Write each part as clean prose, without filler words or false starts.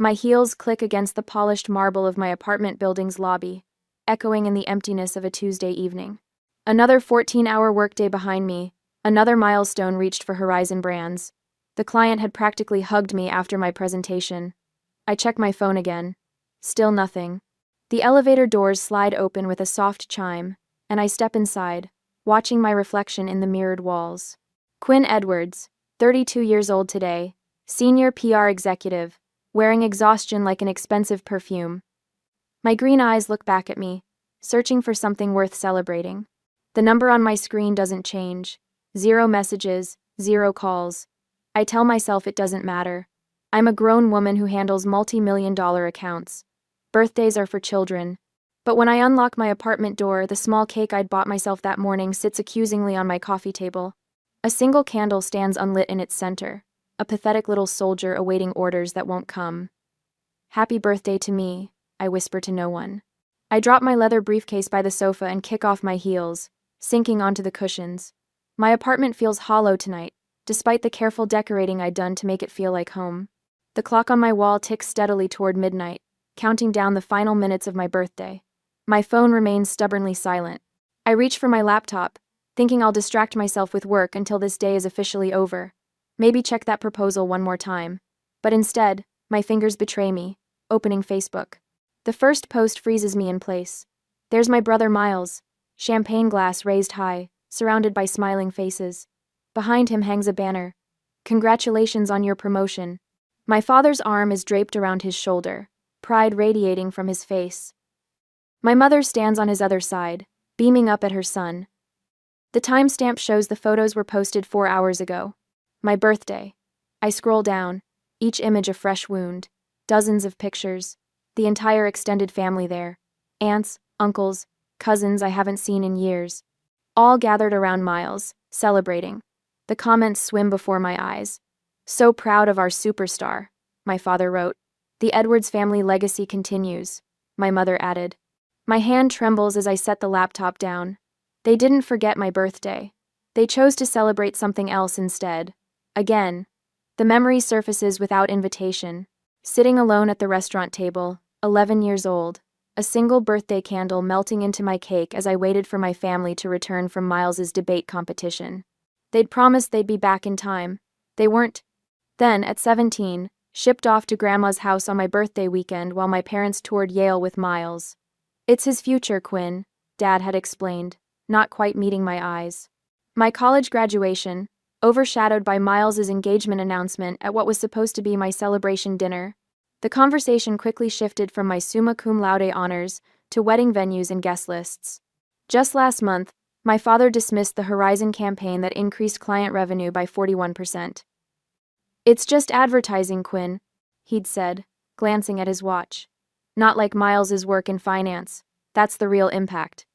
My heels click against the polished marble of my apartment building's lobby, echoing in the emptiness of a Tuesday evening. Another 14-hour workday behind me, another milestone reached for Horizon Brands. The client had practically hugged me after my presentation. I check my phone again. Still nothing. The elevator doors slide open with a soft chime, and I step inside, watching my reflection in the mirrored walls. Quinn Edwards, 32 years old today, senior PR executive, wearing exhaustion like an expensive perfume. My green eyes look back at me, searching for something worth celebrating. The number on my screen doesn't change. 0 messages, 0 calls. I tell myself it doesn't matter. I'm a grown woman who handles multi-million-dollar accounts. Birthdays are for children. But when I unlock my apartment door, the small cake I'd bought myself that morning sits accusingly on my coffee table. A single candle stands unlit in its center, a pathetic little soldier awaiting orders that won't come. Happy birthday to me, I whisper to no one. I drop my leather briefcase by the sofa and kick off my heels, sinking onto the cushions. My apartment feels hollow tonight, despite the careful decorating I'd done to make it feel like home. The clock on my wall ticks steadily toward midnight, counting down the final minutes of my birthday. My phone remains stubbornly silent. I reach for my laptop, thinking I'll distract myself with work until this day is officially over. Maybe check that proposal one more time. But instead, my fingers betray me, opening Facebook. The first post freezes me in place. There's my brother Miles, champagne glass raised high, surrounded by smiling faces. Behind him hangs a banner. Congratulations on your promotion. My father's arm is draped around his shoulder, pride radiating from his face. My mother stands on his other side, beaming up at her son. The timestamp shows the photos were posted 4 hours ago. My birthday. I scroll down, each image a fresh wound, dozens of pictures, the entire extended family there, aunts, uncles, cousins I haven't seen in years, all gathered around Miles, celebrating. The comments swim before my eyes. So proud of our superstar, my father wrote. The Edwards family legacy continues, my mother added. My hand trembles as I set the laptop down. They didn't forget my birthday. They chose to celebrate something else instead. Again. The memory surfaces without invitation. Sitting alone at the restaurant table, 11 years old, a single birthday candle melting into my cake as I waited for my family to return from Miles's debate competition. They'd promised they'd be back in time. They weren't. Then, at 17, shipped off to Grandma's house on my birthday weekend while my parents toured Yale with Miles. It's his future, Quinn, Dad had explained, not quite meeting my eyes. My college graduation, overshadowed by Miles's engagement announcement at what was supposed to be my celebration dinner. The conversation quickly shifted from my summa cum laude honors to wedding venues and guest lists. Just last month, my father dismissed the Horizon campaign that increased client revenue by 41%. It's just advertising, Quinn, he'd said, glancing at his watch. Not like Miles's work in finance. That's the real impact.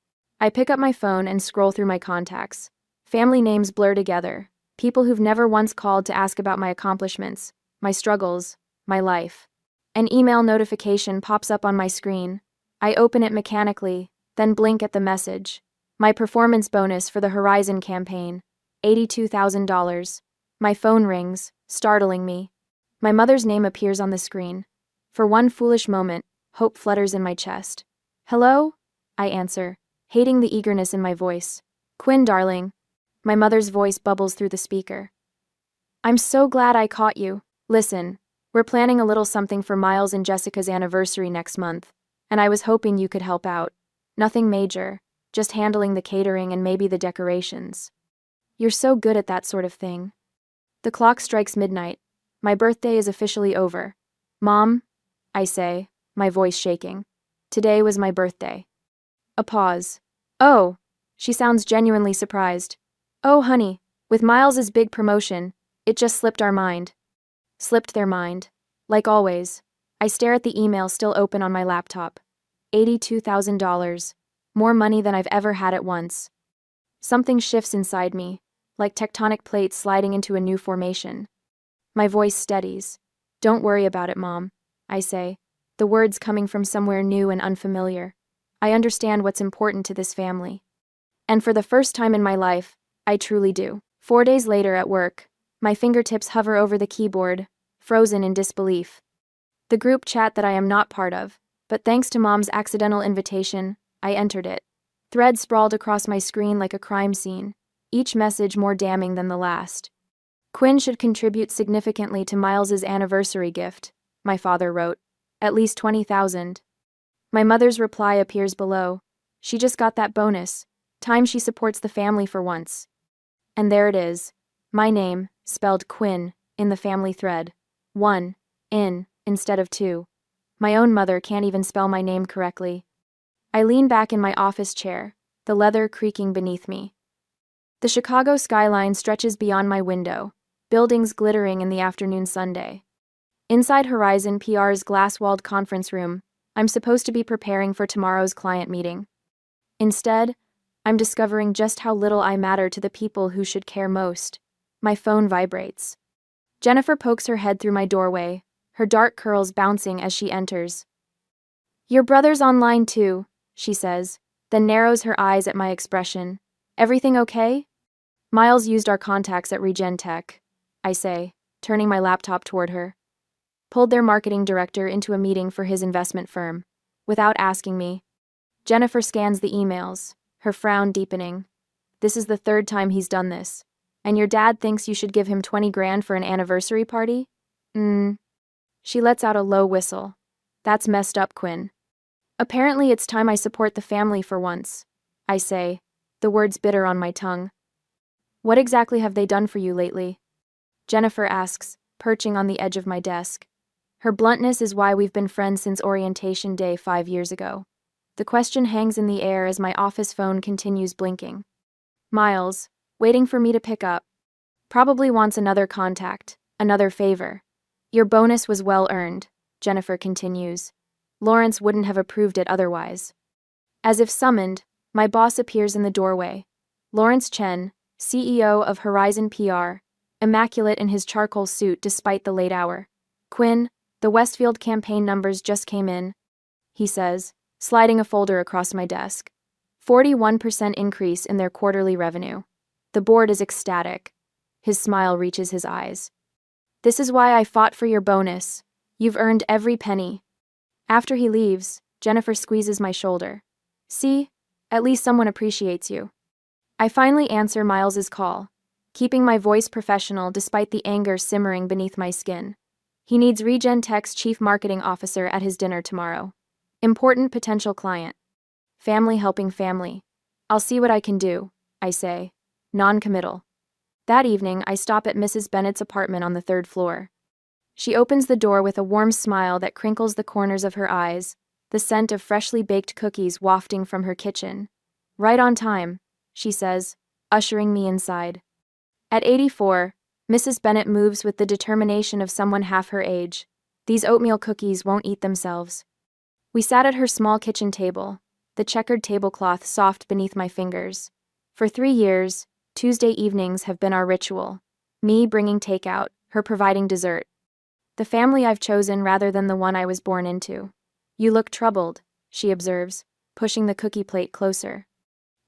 I pick up my phone and scroll through my contacts. Family names blur together. People who've never once called to ask about my accomplishments, my struggles, my life. An email notification pops up on my screen. I open it mechanically, then blink at the message. My performance bonus for the Horizon campaign, $82,000. My phone rings, startling me. My mother's name appears on the screen. For one foolish moment, hope flutters in my chest. Hello? I answer, hating the eagerness in my voice. Quinn, darling. My mother's voice bubbles through the speaker. I'm so glad I caught you. Listen, we're planning a little something for Miles and Jessica's anniversary next month, and I was hoping you could help out. Nothing major, just handling the catering and maybe the decorations. You're so good at that sort of thing. The clock strikes midnight. My birthday is officially over. Mom, I say, my voice shaking. Today was my birthday. A pause. Oh, she sounds genuinely surprised. Oh, honey, with Miles's big promotion, it just slipped our mind. Slipped their mind. Like always, I stare at the email still open on my laptop. $82,000. More money than I've ever had at once. Something shifts inside me, like tectonic plates sliding into a new formation. My voice steadies. Don't worry about it, Mom, I say, the words coming from somewhere new and unfamiliar. I understand what's important to this family. And for the first time in my life, I truly do. 4 days later at work, my fingertips hover over the keyboard, frozen in disbelief. The group chat that I am not part of, but thanks to Mom's accidental invitation, I entered it. Threads sprawled across my screen like a crime scene, each message more damning than the last. Quinn should contribute significantly to Miles's anniversary gift, my father wrote. At least 20,000. My mother's reply appears below. She just got that bonus. Time she supports the family for once. And there it is. My name, spelled Quinn, in the family thread. 1, instead of 2. My own mother can't even spell my name correctly. I lean back in my office chair, the leather creaking beneath me. The Chicago skyline stretches beyond my window, buildings glittering in the afternoon sunday. Inside Horizon PR's glass-walled conference room, I'm supposed to be preparing for tomorrow's client meeting. Instead, I'm discovering just how little I matter to the people who should care most. My phone vibrates. Jennifer pokes her head through my doorway, her dark curls bouncing as she enters. "Your brother's online too," she says, then narrows her eyes at my expression. "Everything okay?" "Miles used our contacts at Regen Tech," I say, turning my laptop toward her. "Pulled their marketing director into a meeting for his investment firm, without asking me." Jennifer scans the emails, her frown deepening. "This is the third time he's done this. And your dad thinks you should give him 20 grand for an anniversary party?" She lets out a low whistle. "That's messed up, Quinn." "Apparently it's time I support the family for once," I say, the words bitter on my tongue. "What exactly have they done for you lately?" Jennifer asks, perching on the edge of my desk. Her bluntness is why we've been friends since orientation day 5 years ago. The question hangs in the air as my office phone continues blinking. Miles, waiting for me to pick up. Probably wants another contact, another favor. "Your bonus was well earned," Jennifer continues. "Lawrence wouldn't have approved it otherwise." As if summoned, my boss appears in the doorway. Lawrence Chen, CEO of Horizon PR, immaculate in his charcoal suit despite the late hour. "Quinn, the Westfield campaign numbers just came in," he says, sliding a folder across my desk. 41% increase in their quarterly revenue. The board is ecstatic. His smile reaches his eyes. "This is why I fought for your bonus. You've earned every penny." After he leaves, Jennifer squeezes my shoulder. "See? At least someone appreciates you." I finally answer Miles's call, keeping my voice professional despite the anger simmering beneath my skin. He needs Regen Tech's chief marketing officer at his dinner tomorrow. Important potential client. Family helping family. "I'll see what I can do," I say, non-committal. That evening, I stop at Mrs. Bennett's apartment on the 3rd floor. She opens the door with a warm smile that crinkles the corners of her eyes, the scent of freshly baked cookies wafting from her kitchen. "Right on time," she says, ushering me inside. At 84, Mrs. Bennett moves with the determination of someone half her age. These oatmeal cookies won't eat themselves. We sat at her small kitchen table, the checkered tablecloth soft beneath my fingers. For 3 years, Tuesday evenings have been our ritual. Me bringing takeout, her providing dessert. The family I've chosen rather than the one I was born into. "You look troubled," she observes, pushing the cookie plate closer.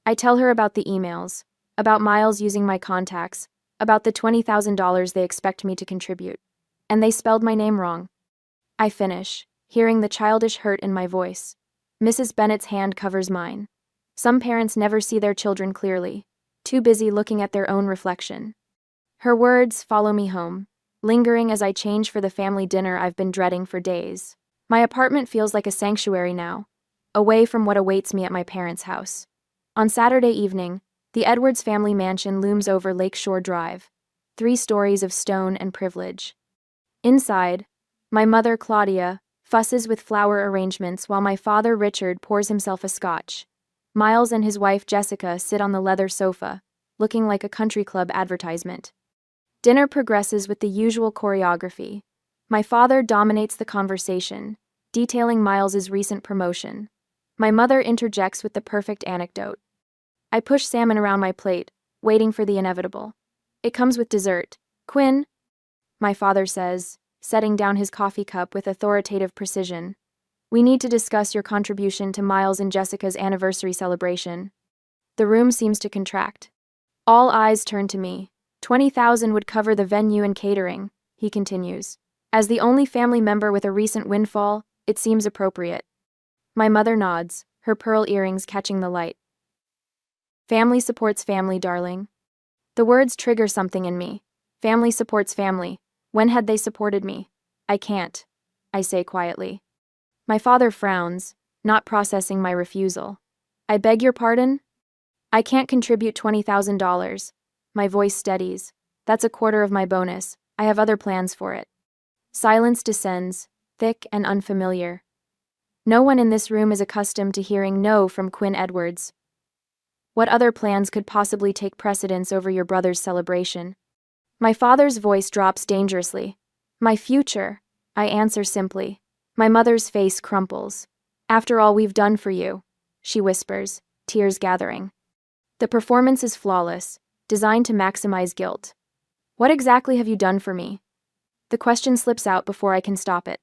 I tell her about the emails, about Miles using my contacts, about the $20,000 they expect me to contribute. And they spelled my name wrong. I finish, hearing the childish hurt in my voice. Mrs. Bennett's hand covers mine. Some parents never see their children clearly, too busy looking at their own reflection. Her words follow me home, lingering as I change for the family dinner I've been dreading for days. My apartment feels like a sanctuary now, away from what awaits me at my parents' house. On Saturday evening, the Edwards family mansion looms over Lakeshore Drive, 3 stories of stone and privilege. Inside, my mother, Claudia, fusses with flower arrangements while my father, Richard, pours himself a scotch. Miles and his wife, Jessica, sit on the leather sofa, looking like a country club advertisement. Dinner progresses with the usual choreography. My father dominates the conversation, detailing Miles's recent promotion. My mother interjects with the perfect anecdote. I push salmon around my plate, waiting for the inevitable. "It comes with dessert. Quinn," my father says, setting down his coffee cup with authoritative precision. "We need to discuss your contribution to Miles and Jessica's anniversary celebration." The room seems to contract. All eyes turn to me. 20,000 would cover the venue and catering, he continues. As the only family member with a recent windfall, it seems appropriate. My mother nods, her pearl earrings catching the light. Family supports family, darling. The words trigger something in me. Family supports family. When had they supported me? I can't, I say quietly. My father frowns, not processing my refusal. I beg your pardon? I can't contribute $20,000. My voice steadies. That's a quarter of my bonus. I have other plans for it. Silence descends, thick and unfamiliar. No one in this room is accustomed to hearing no from Quinn Edwards. What other plans could possibly take precedence over your brother's celebration? My father's voice drops dangerously. My future, I answer simply. My mother's face crumples. After all we've done for you, she whispers, tears gathering. The performance is flawless, designed to maximize guilt. What exactly have you done for me? The question slips out before I can stop it.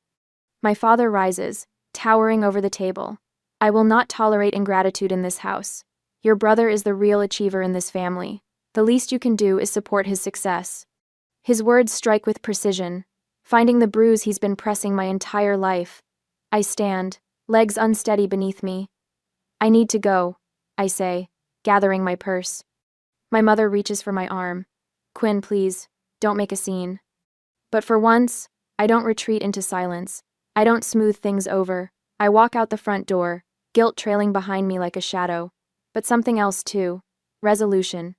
My father rises, towering over the table. I will not tolerate ingratitude in this house. Your brother is the real achiever in this family. The least you can do is support his success. His words strike with precision, finding the bruise he's been pressing my entire life. I stand, legs unsteady beneath me. I need to go, I say, gathering my purse. My mother reaches for my arm. Quinn, please, don't make a scene. But for once, I don't retreat into silence. I don't smooth things over. I walk out the front door, guilt trailing behind me like a shadow. But something else too. Resolution.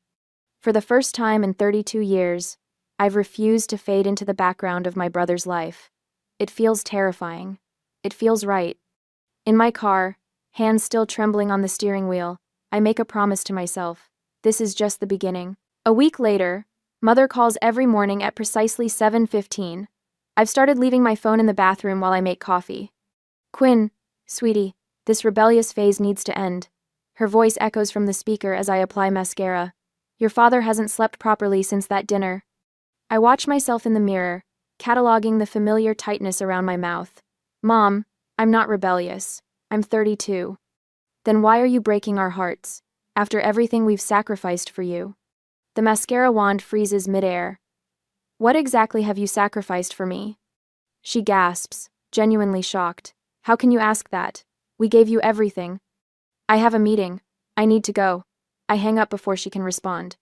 For the first time in 32 years, I've refused to fade into the background of my brother's life. It feels terrifying. It feels right. In my car, hands still trembling on the steering wheel, I make a promise to myself. This is just the beginning. A week later, Mother calls every morning at precisely 7:15. I've started leaving my phone in the bathroom while I make coffee. Quinn, sweetie, this rebellious phase needs to end. Her voice echoes from the speaker as I apply mascara. Your father hasn't slept properly since that dinner. I watch myself in the mirror, cataloging the familiar tightness around my mouth. Mom, I'm not rebellious. I'm 32. Then why are you breaking our hearts, after everything we've sacrificed for you? The mascara wand freezes midair. What exactly have you sacrificed for me? She gasps, genuinely shocked. How can you ask that? We gave you everything. I have a meeting. I need to go. I hang up before she can respond.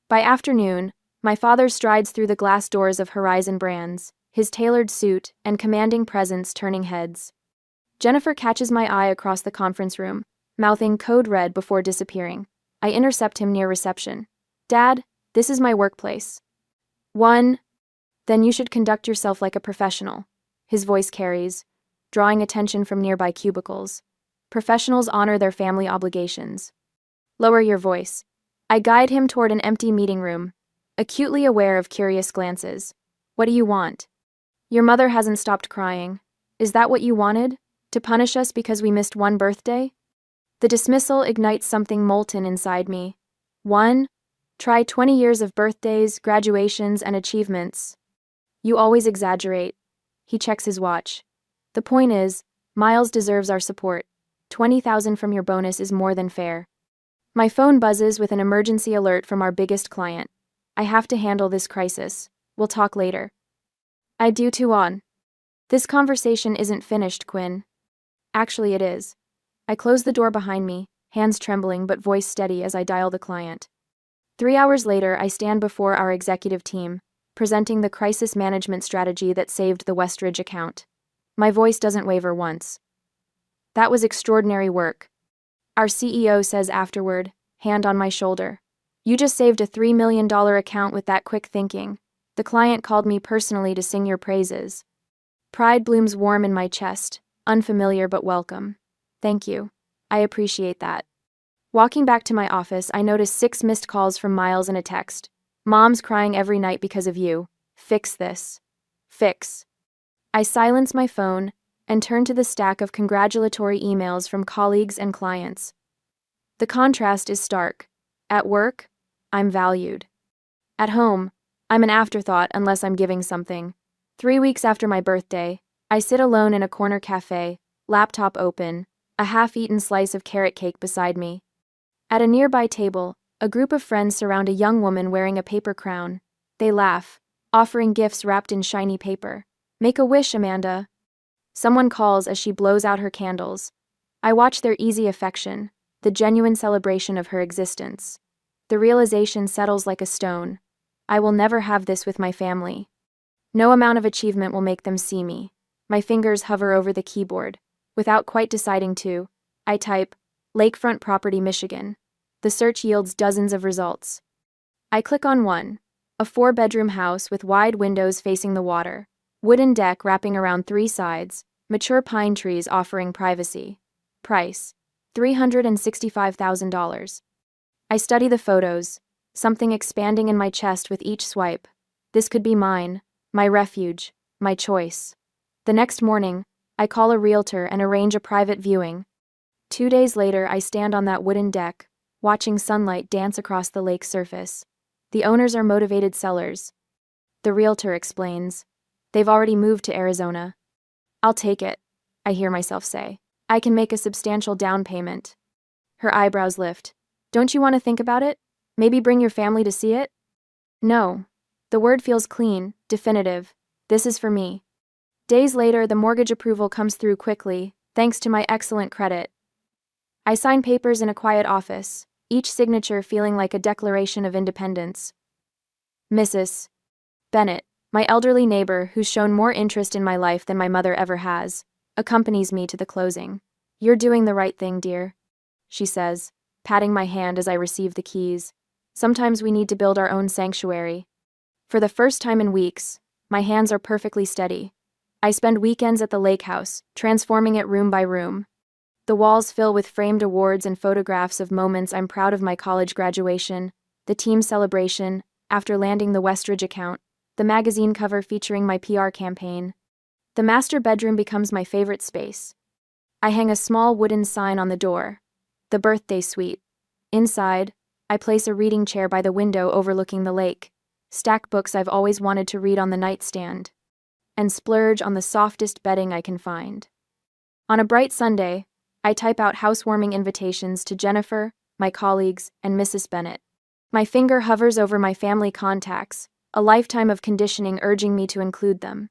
By afternoon, my father strides through the glass doors of Horizon Brands, his tailored suit and commanding presence turning heads. Jennifer catches my eye across the conference room, mouthing code red before disappearing. I intercept him near reception. Dad, this is my workplace. Then you should conduct yourself like a professional. His voice carries, drawing attention from nearby cubicles. Professionals honor their family obligations. Lower your voice. I guide him toward an empty meeting room, acutely aware of curious glances. What do you want? Your mother hasn't stopped crying. Is that what you wanted? To punish us because we missed one birthday? The dismissal ignites something molten inside me. Try 20 years of birthdays, graduations, and achievements. You always exaggerate. He checks his watch. The point is, Miles deserves our support. 20,000 from your bonus is more than fair. My phone buzzes with an emergency alert from our biggest client. I have to handle this crisis. We'll talk later. I do too on. This conversation isn't finished, Quinn. Actually, it is. I close the door behind me, hands trembling but voice steady as I dial the client. 3 hours later, I stand before our executive team, presenting the crisis management strategy that saved the Westridge account. My voice doesn't waver once. That was extraordinary work. Our CEO says afterward, hand on my shoulder. You just saved a $3 million account with that quick thinking. The client called me personally to sing your praises. Pride blooms warm in my chest, unfamiliar but welcome. Thank you. I appreciate that. Walking back to my office, I notice 6 missed calls from Miles and a text. Mom's crying every night because of you. Fix this. Fix. I silence my phone and turn to the stack of congratulatory emails from colleagues and clients. The contrast is stark. At work, I'm valued. At home, I'm an afterthought unless I'm giving something. 3 weeks after my birthday, I sit alone in a corner cafe, laptop open, a half-eaten slice of carrot cake beside me. At a nearby table, a group of friends surround a young woman wearing a paper crown. They laugh, offering gifts wrapped in shiny paper. Make a wish, Amanda. Someone calls as she blows out her candles. I watch their easy affection, the genuine celebration of her existence. The realization settles like a stone. I will never have this with my family. No amount of achievement will make them see me. My fingers hover over the keyboard. Without quite deciding to, I type, Lakefront Property, Michigan. The search yields dozens of results. I click on one, a 4-bedroom house with wide windows facing the water, wooden deck wrapping around 3 sides, mature pine trees offering privacy. Price, $365,000. I study the photos, something expanding in my chest with each swipe. This could be mine, my refuge, my choice. The next morning, I call a realtor and arrange a private viewing. 2 days later, I stand on that wooden deck, watching sunlight dance across the lake's surface. The owners are motivated sellers. The realtor explains. They've already moved to Arizona. I'll take it, I hear myself say. I can make a substantial down payment. Her eyebrows lift. Don't you want to think about it? Maybe bring your family to see it? No. The word feels clean, definitive. This is for me. Days later, the mortgage approval comes through quickly, thanks to my excellent credit. I sign papers in a quiet office, each signature feeling like a declaration of independence. Mrs. Bennett, my elderly neighbor who's shown more interest in my life than my mother ever has, accompanies me to the closing. You're doing the right thing, dear, she says, patting my hand as I receive the keys. Sometimes we need to build our own sanctuary. For the first time in weeks, my hands are perfectly steady. I spend weekends at the lake house, transforming it room by room. The walls fill with framed awards and photographs of moments I'm proud of: my college graduation, the team celebration, after landing the Westridge account, the magazine cover featuring my PR campaign. The master bedroom becomes my favorite space. I hang a small wooden sign on the door, the birthday suite. Inside, I place a reading chair by the window overlooking the lake, stack books I've always wanted to read on the nightstand, and splurge on the softest bedding I can find. On a bright Sunday, I type out housewarming invitations to Jennifer, my colleagues, and Mrs. Bennett. My finger hovers over my family contacts, a lifetime of conditioning urging me to include them.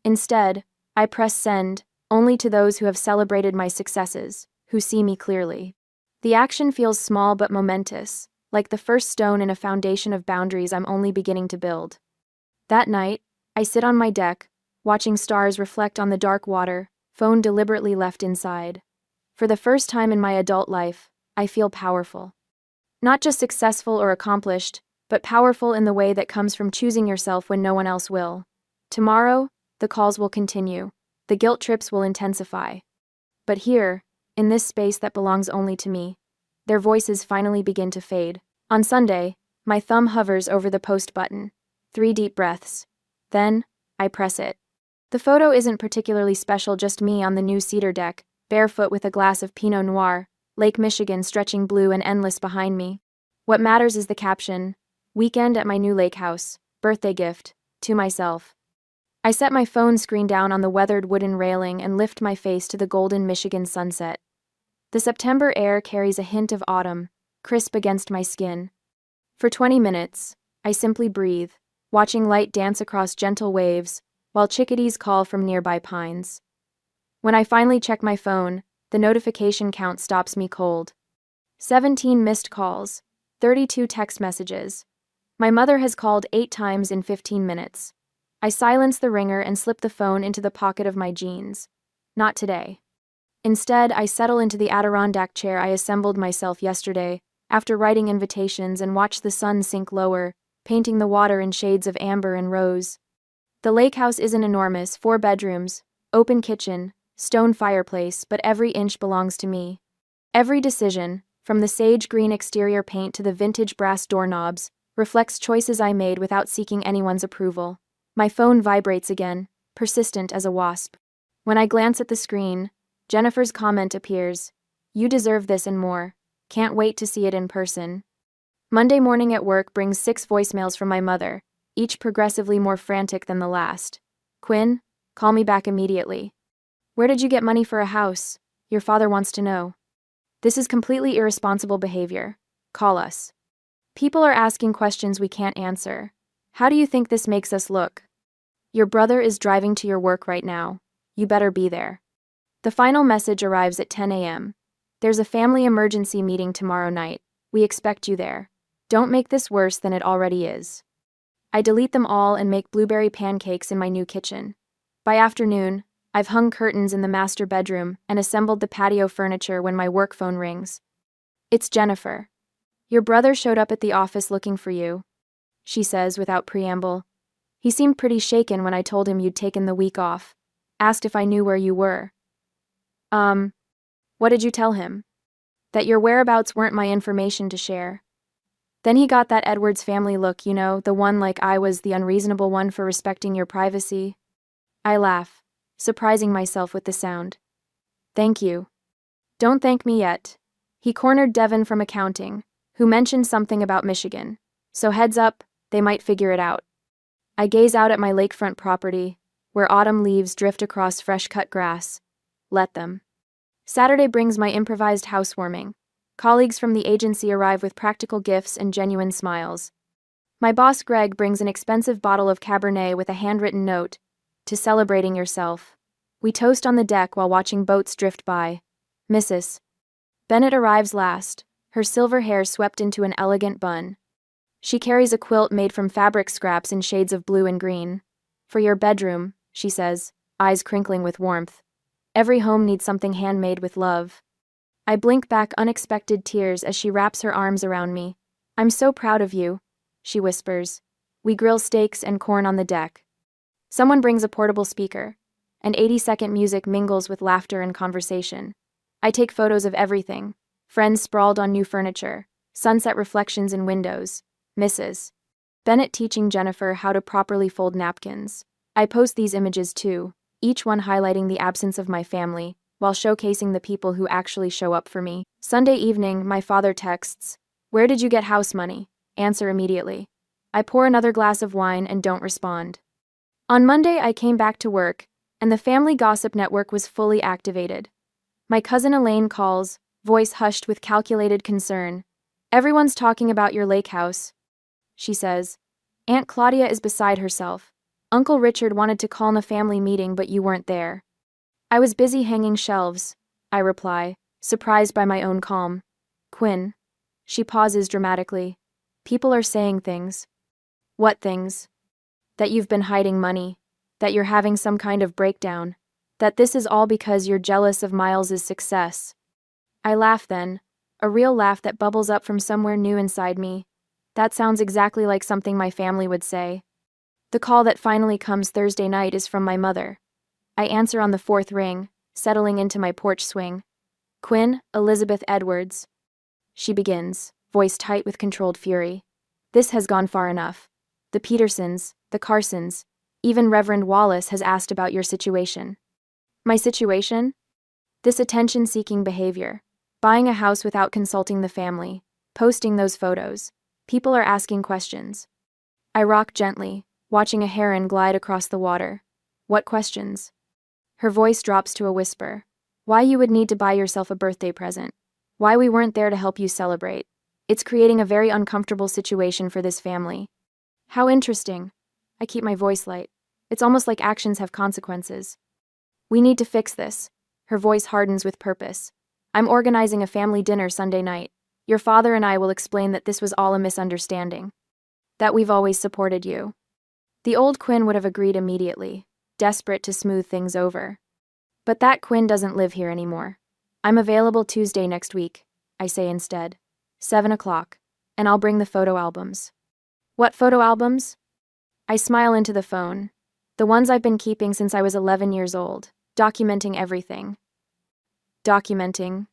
Instead, I press send, only to those who have celebrated my successes, who see me clearly. The action feels small but momentous, like the first stone in a foundation of boundaries I'm only beginning to build. That night, I sit on my deck, watching stars reflect on the dark water, phone deliberately left inside. For the first time in my adult life, I feel powerful. Not just successful or accomplished, but powerful in the way that comes from choosing yourself when no one else will. Tomorrow, the calls will continue. The guilt trips will intensify. But here, in this space that belongs only to me, their voices finally begin to fade. On Sunday, my thumb hovers over the post button. 3 deep breaths. Then, I press it. The photo isn't particularly special, just me on the new cedar deck, barefoot with a glass of Pinot Noir, Lake Michigan stretching blue and endless behind me. What matters is the caption, "Weekend at my new lake house, birthday gift, to myself." I set my phone screen down on the weathered wooden railing and lift my face to the golden Michigan sunset. The September air carries a hint of autumn, crisp against my skin. For 20 minutes, I simply breathe, watching light dance across gentle waves, while chickadees call from nearby pines. When I finally check my phone, the notification count stops me cold. 17 missed calls, 32 text messages. My mother has called 8 times in 15 minutes. I silence the ringer and slip the phone into the pocket of my jeans. Not today. Instead, I settle into the Adirondack chair I assembled myself yesterday, after writing invitations, and watch the sun sink lower, painting the water in shades of amber and rose. The lake house isn't enormous: 4 bedrooms, open kitchen, stone fireplace, but every inch belongs to me. Every decision, from the sage green exterior paint to the vintage brass doorknobs, reflects choices I made without seeking anyone's approval. My phone vibrates again, persistent as a wasp. When I glance at the screen, Jennifer's comment appears. "You deserve this and more. Can't wait to see it in person." Monday morning at work brings 6 voicemails from my mother, each progressively more frantic than the last. "Quinn, call me back immediately. Where did you get money for a house? Your father wants to know. This is completely irresponsible behavior. Call us. People are asking questions we can't answer. How do you think this makes us look? Your brother is driving to your work right now. You better be there. The final message arrives at 10 a.m. There's a family emergency meeting tomorrow night. We expect you there. Don't make this worse than it already is. I delete them all and make blueberry pancakes in my new kitchen. By afternoon, I've hung curtains in the master bedroom and assembled the patio furniture when my work phone rings. It's Jennifer. Your brother showed up at the office looking for you, she says without preamble. He seemed pretty shaken when I told him you'd taken the week off. Asked if I knew where you were. What did you tell him? That your whereabouts weren't my information to share. Then he got that Edwards family look, the one like I was the unreasonable one for respecting your privacy. I laugh, surprising myself with the sound. Thank you. Don't thank me yet. He cornered Devin from accounting, who mentioned something about Michigan. So heads up, they might figure it out. I gaze out at my lakefront property, where autumn leaves drift across fresh-cut grass. Let them. Saturday brings my improvised housewarming. Colleagues from the agency arrive with practical gifts and genuine smiles. My boss Greg brings an expensive bottle of Cabernet with a handwritten note, to celebrating yourself. We toast on the deck while watching boats drift by. Mrs. Bennett arrives last, her silver hair swept into an elegant bun. She carries a quilt made from fabric scraps in shades of blue and green. For your bedroom, she says, eyes crinkling with warmth. Every home needs something handmade with love. I blink back unexpected tears as she wraps her arms around me. I'm so proud of you, she whispers. We grill steaks and corn on the deck. Someone brings a portable speaker, and 80-second music mingles with laughter and conversation. I take photos of everything. Friends sprawled on new furniture, sunset reflections in windows, Mrs. Bennett teaching Jennifer how to properly fold napkins. I post these images too, each one highlighting the absence of my family, while showcasing the people who actually show up for me. Sunday evening, my father texts, "Where did you get house money?" Answer immediately. I pour another glass of wine and don't respond. On Monday, I came back to work, and the family gossip network was fully activated. My cousin Elaine calls, voice hushed with calculated concern. "Everyone's talking about your lake house," she says. "Aunt Claudia is beside herself. Uncle Richard wanted to call a family meeting, but you weren't there." "I was busy hanging shelves," I reply, surprised by my own calm. "Quinn." She pauses dramatically. "People are saying things." "What things?" "That you've been hiding money. That you're having some kind of breakdown. That this is all because you're jealous of Miles's success." I laugh then, a real laugh that bubbles up from somewhere new inside me. That sounds exactly like something my family would say. The call that finally comes Thursday night is from my mother. I answer on the fourth ring, settling into my porch swing. "Quinn, Elizabeth Edwards." She begins, voice tight with controlled fury. "This has gone far enough. The Petersons, the Carsons, even Reverend Wallace has asked about your situation." My situation? This attention-seeking behavior. Buying a house without consulting the family. Posting those photos. People are asking questions. I rock gently, watching a heron glide across the water. "What questions?" Her voice drops to a whisper. "Why you would need to buy yourself a birthday present. Why we weren't there to help you celebrate. It's creating a very uncomfortable situation for this family." "How interesting." I keep my voice light. It's almost like actions have consequences. "We need to fix this." Her voice hardens with purpose. "I'm organizing a family dinner Sunday night. Your father and I will explain that this was all a misunderstanding. That we've always supported you." The old Quinn would have agreed immediately, desperate to smooth things over. But that Quinn doesn't live here anymore. "I'm available Tuesday next week," I say instead. 7 o'clock, and I'll bring the photo albums. "What photo albums?" I smile into the phone. The ones I've been keeping since I was 11 years old, documenting everything. Documenting.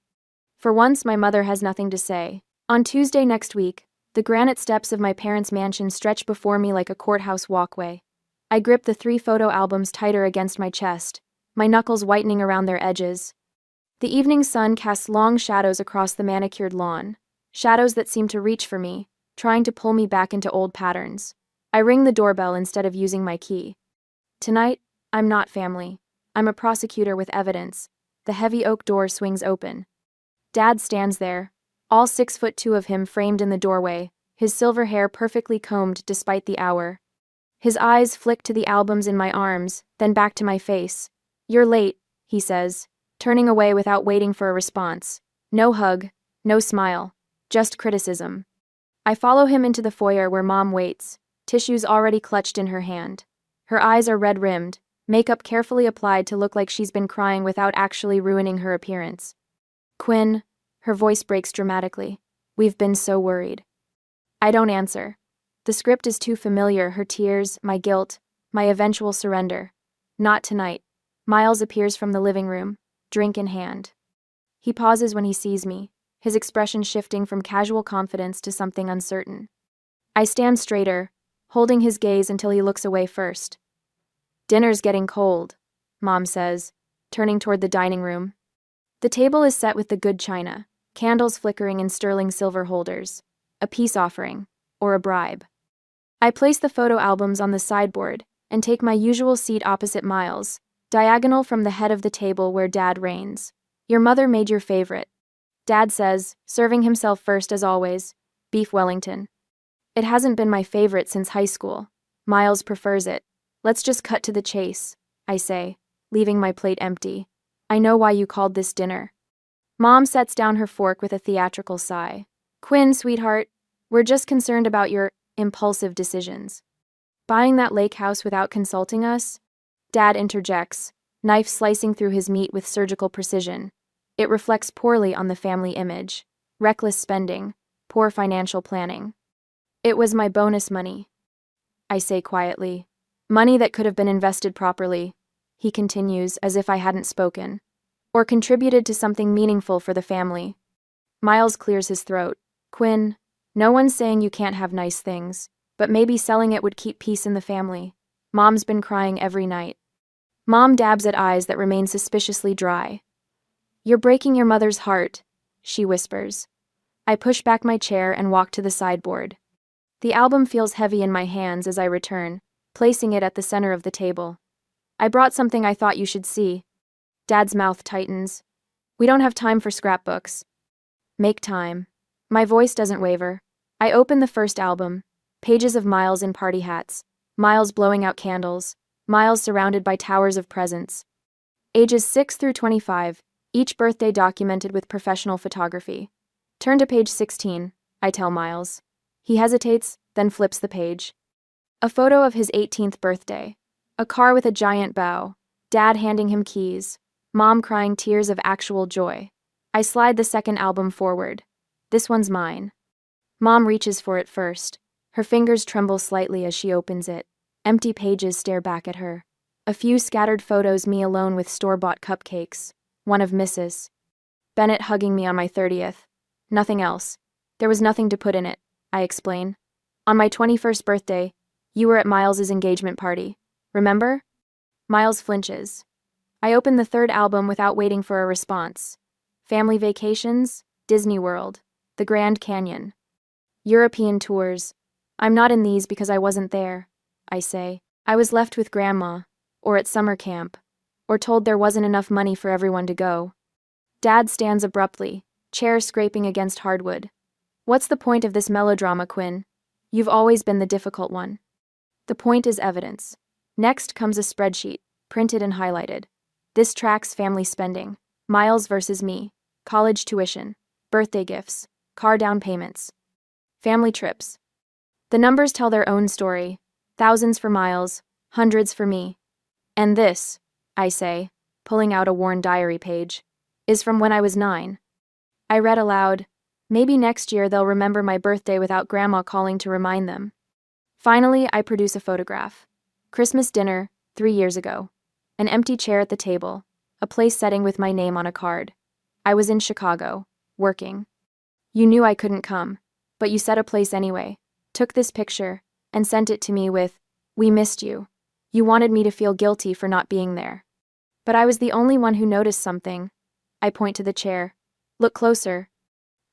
For once, my mother has nothing to say. On Tuesday next week, the granite steps of my parents' mansion stretch before me like a courthouse walkway. I grip the 3 photo albums tighter against my chest, my knuckles whitening around their edges. The evening sun casts long shadows across the manicured lawn, shadows that seem to reach for me, trying to pull me back into old patterns. I ring the doorbell instead of using my key. Tonight, I'm not family. I'm a prosecutor with evidence. The heavy oak door swings open. Dad stands there, all 6'2" of him framed in the doorway, his silver hair perfectly combed despite the hour. His eyes flick to the albums in my arms, then back to my face. "You're late," he says, turning away without waiting for a response. No hug, no smile, just criticism. I follow him into the foyer where Mom waits, tissues already clutched in her hand. Her eyes are red-rimmed, makeup carefully applied to look like she's been crying without actually ruining her appearance. "Quinn," her voice breaks dramatically. "We've been so worried." I don't answer. The script is too familiar, her tears, my guilt, my eventual surrender. Not tonight. Miles appears from the living room, drink in hand. He pauses when he sees me, his expression shifting from casual confidence to something uncertain. I stand straighter, holding his gaze until he looks away first. "Dinner's getting cold," Mom says, turning toward the dining room. The table is set with the good china, candles flickering in sterling silver holders. A peace offering, or a bribe. I place the photo albums on the sideboard and take my usual seat opposite Miles, diagonal from the head of the table where Dad reigns. "Your mother made your favorite," Dad says, serving himself first as always, beef Wellington. "It hasn't been my favorite since high school. Miles prefers it. Let's just cut to the chase," I say, leaving my plate empty. "I know why you called this dinner." Mom sets down her fork with a theatrical sigh. "Quinn, sweetheart, we're just concerned about your impulsive decisions. Buying that lake house without consulting us?" Dad interjects, knife slicing through his meat with surgical precision. It reflects poorly on the family image. Reckless spending, poor financial planning. "It was my bonus money," I say quietly. "Money that could have been invested properly," he continues as if I hadn't spoken, "or contributed to something meaningful for the family." Miles clears his throat. "Quinn, no one's saying you can't have nice things, but maybe selling it would keep peace in the family. Mom's been crying every night." Mom dabs at eyes that remain suspiciously dry. "You're breaking your mother's heart," she whispers. I push back my chair and walk to the sideboard. The album feels heavy in my hands as I return, placing it at the center of the table. "I brought something I thought you should see." Dad's mouth tightens. "We don't have time for scrapbooks." "Make time." My voice doesn't waver. I open the first album, pages of Miles in party hats, Miles blowing out candles, Miles surrounded by towers of presents. Ages 6 through 25, each birthday documented with professional photography. "Turn to page 16, I tell Miles. He hesitates, then flips the page. A photo of his 18th birthday. A car with a giant bow, Dad handing him keys, Mom crying tears of actual joy. I slide the second album forward. "This one's mine." Mom reaches for it first. Her fingers tremble slightly as she opens it. Empty pages stare back at her. A few scattered photos, me alone with store-bought cupcakes. One of Mrs. Bennett hugging me on my 30th. Nothing else. There was nothing to put in it, I explain. "On my 21st birthday, you were at Miles's engagement party. Remember?" Miles flinches. I open the third album without waiting for a response. Family vacations, Disney World, the Grand Canyon. European tours. "I'm not in these because I wasn't there," I say. "I was left with Grandma, or at summer camp, or told there wasn't enough money for everyone to go." Dad stands abruptly, chair scraping against hardwood. "What's the point of this melodrama, Quinn? You've always been the difficult one." The point is evidence. Next comes a spreadsheet, printed and highlighted. This tracks family spending. Miles versus me. College tuition. Birthday gifts. Car down payments. Family trips. The numbers tell their own story. Thousands for Miles, hundreds for me. "And this," I say, pulling out a worn diary page, "is from when I was 9. I read aloud, "Maybe next year they'll remember my birthday without Grandma calling to remind them." Finally, I produce a photograph. Christmas dinner, 3 years ago. An empty chair at the table, a place setting with my name on a card. I was in Chicago, working. You knew I couldn't come, but you set a place anyway, took this picture, and sent it to me with, "We missed you." You wanted me to feel guilty for not being there. But I was the only one who noticed something. I point to the chair. "Look closer."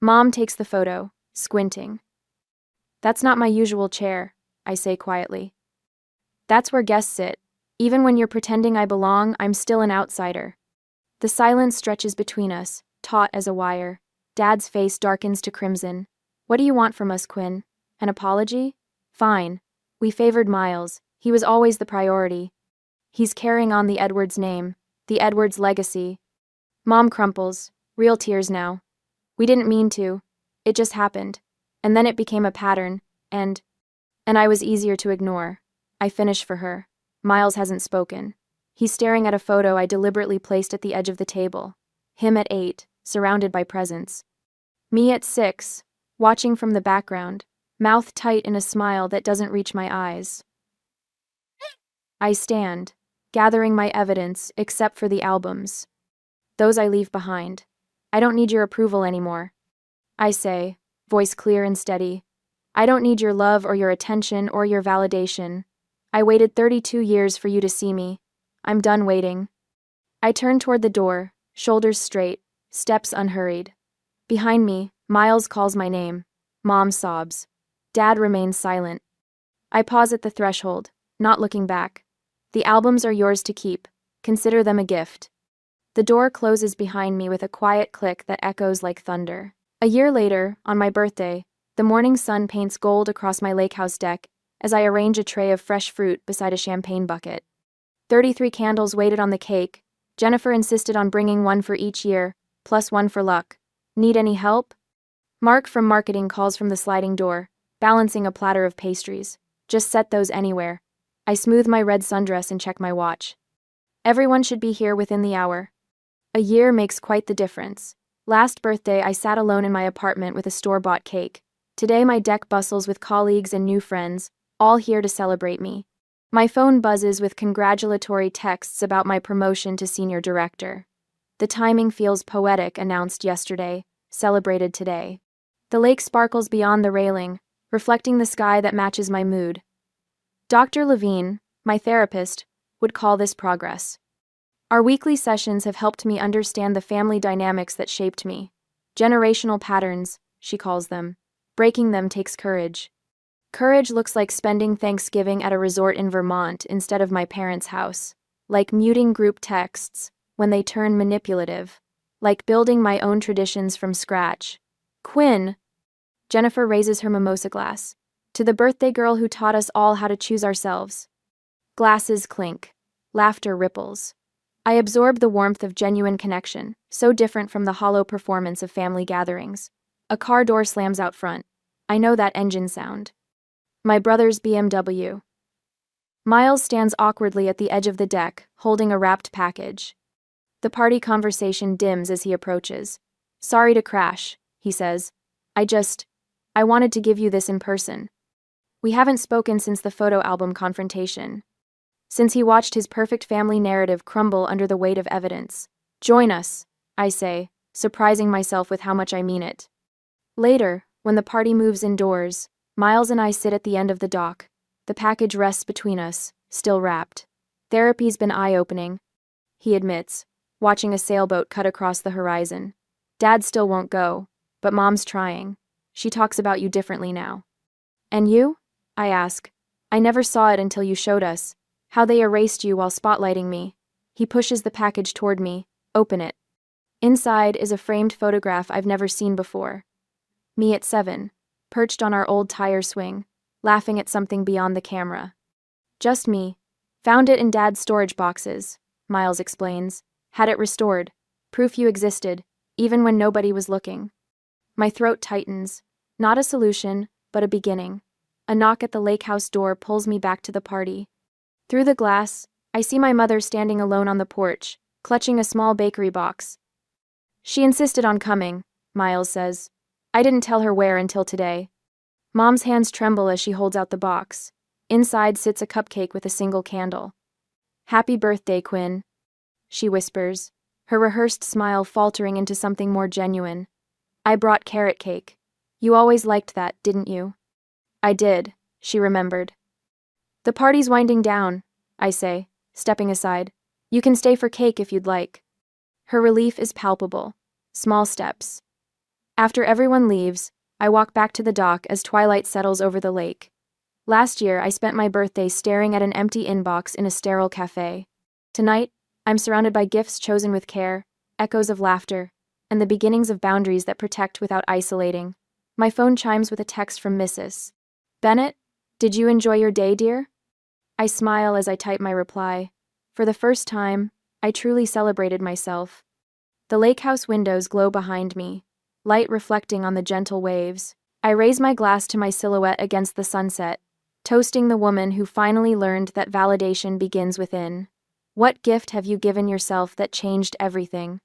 Mom takes the photo, squinting. "That's not my usual chair," I say quietly. "That's where guests sit. Even when you're pretending I belong, I'm still an outsider." The silence stretches between us, taut as a wire. Dad's face darkens to crimson. "What do you want from us, Quinn? An apology? Fine. We favored Miles. He was always the priority. He's carrying on the Edwards name, the Edwards legacy. Mom crumples, real tears now. We didn't mean to. It just happened. And then it became a pattern, and I was easier to ignore. I finish for her. Miles hasn't spoken. He's staring at a photo I deliberately placed at the edge of the table. Him at 8, surrounded by presents. Me at 6, watching from the background, mouth tight in a smile that doesn't reach my eyes. I stand, gathering my evidence except for the albums. Those I leave behind. I don't need your approval anymore. I say, voice clear and steady. I don't need your love or your attention or your validation. I waited 32 years for you to see me. I'm done waiting. I turn toward the door, shoulders straight, steps unhurried. Behind me, Miles calls my name. Mom sobs. Dad remains silent. I pause at the threshold, not looking back. The albums are yours to keep. Consider them a gift. The door closes behind me with a quiet click that echoes like thunder. A year later, on my birthday, the morning sun paints gold across my lake house deck as I arrange a tray of fresh fruit beside a champagne bucket. 33 candles waited on the cake. Jennifer insisted on bringing one for each year, plus one for luck. Need any help? Mark from marketing calls from the sliding door, balancing a platter of pastries. Just set those anywhere. I smooth my red sundress and check my watch. Everyone should be here within the hour. A year makes quite the difference. Last birthday, I sat alone in my apartment with a store-bought cake. Today, my deck bustles with colleagues and new friends, all here to celebrate me. My phone buzzes with congratulatory texts about my promotion to senior director. The timing feels poetic, announced yesterday, celebrated today. The lake sparkles beyond the railing, reflecting the sky that matches my mood. Dr. Levine, my therapist, would call this progress. Our weekly sessions have helped me understand the family dynamics that shaped me. Generational patterns, she calls them. Breaking them takes courage. Courage looks like spending Thanksgiving at a resort in Vermont instead of my parents' house. Like muting group texts when they turn manipulative. Like building my own traditions from scratch. Quinn! Jennifer raises her mimosa glass. To the birthday girl who taught us all how to choose ourselves. Glasses clink. Laughter ripples. I absorb the warmth of genuine connection, so different from the hollow performance of family gatherings. A car door slams out front. I know that engine sound. My brother's BMW. Miles stands awkwardly at the edge of the deck, holding a wrapped package. The party conversation dims as he approaches. Sorry to crash, he says. I wanted to give you this in person. We haven't spoken since the photo album confrontation. Since he watched his perfect family narrative crumble under the weight of evidence. Join us, I say, surprising myself with how much I mean it. Later, when the party moves indoors, Miles and I sit at the end of the dock. The package rests between us, still wrapped. Therapy's been eye-opening, he admits, watching a sailboat cut across the horizon. Dad still won't go, but Mom's trying. She talks about you differently now. And you? I ask. I never saw it until you showed us. How they erased you while spotlighting me. He pushes the package toward me. Open it. Inside is a framed photograph I've never seen before. Me at 7, perched on our old tire swing, laughing at something beyond the camera. Just me. Found it in Dad's storage boxes, Miles explains. Had it restored. Proof you existed, even when nobody was looking. My throat tightens. Not a solution, but a beginning. A knock at the lake house door pulls me back to the party. Through the glass, I see my mother standing alone on the porch, clutching a small bakery box. She insisted on coming, Miles says. I didn't tell her where until today. Mom's hands tremble as she holds out the box. Inside sits a cupcake with a single candle. Happy birthday, Quinn, she whispers, her rehearsed smile faltering into something more genuine. I brought carrot cake. You always liked that, didn't you? I did, she remembered. The party's winding down, I say, stepping aside. You can stay for cake if you'd like. Her relief is palpable. Small steps. After everyone leaves, I walk back to the dock as twilight settles over the lake. Last year, I spent my birthday staring at an empty inbox in a sterile cafe. Tonight, I'm surrounded by gifts chosen with care, echoes of laughter, and the beginnings of boundaries that protect without isolating. My phone chimes with a text from Mrs. Bennett. Did you enjoy your day, dear? I smile as I type my reply. For the first time, I truly celebrated myself. The lake house windows glow behind me, light reflecting on the gentle waves. I raise my glass to my silhouette against the sunset, toasting the woman who finally learned that validation begins within. What gift have you given yourself that changed everything?